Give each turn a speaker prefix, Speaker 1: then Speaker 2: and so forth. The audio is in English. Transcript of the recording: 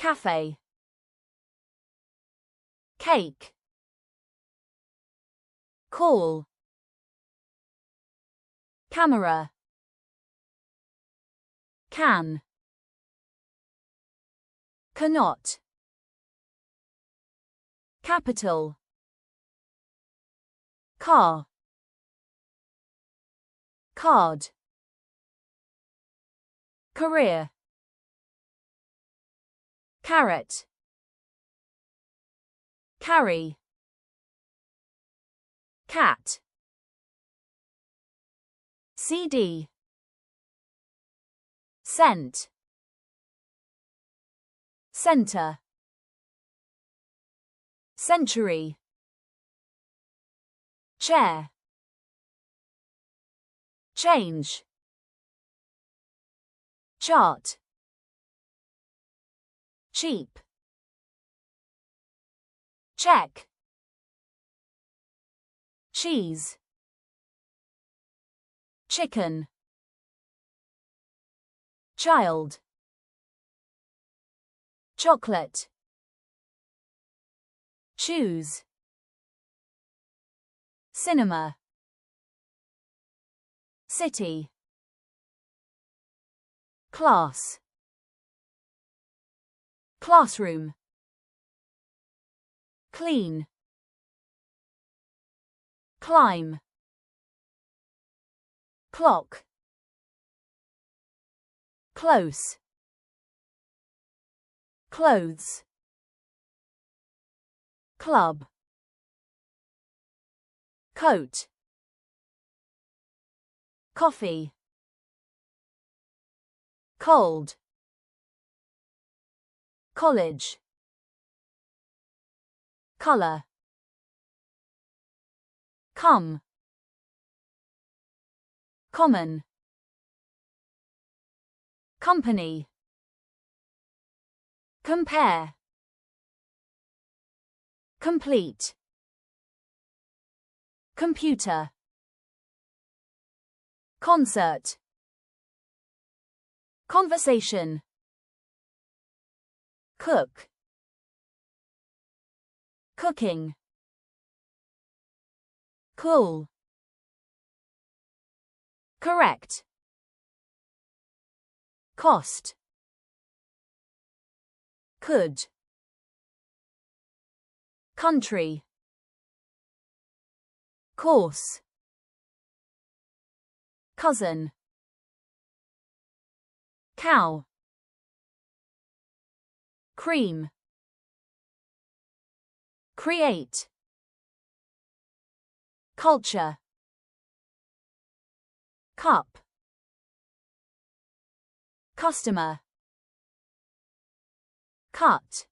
Speaker 1: cafe, cake, call, camera, can, cannot, capital, car, card, career, carrot, carry, cat, CD, cent, center, century, chair, change, chart, cheap, check, cheese, chicken, child, chocolate, choose, cinema, city, class, classroom, clean, climb, clock, close, clothes, club, coat, coffee, cold, college, color, come, common, company, compare, complete, computer, concert, conversation, cook, cooking, cool, correct, cost, could, country, course, cousin, cow, cream, create, culture, cup, customer, cut.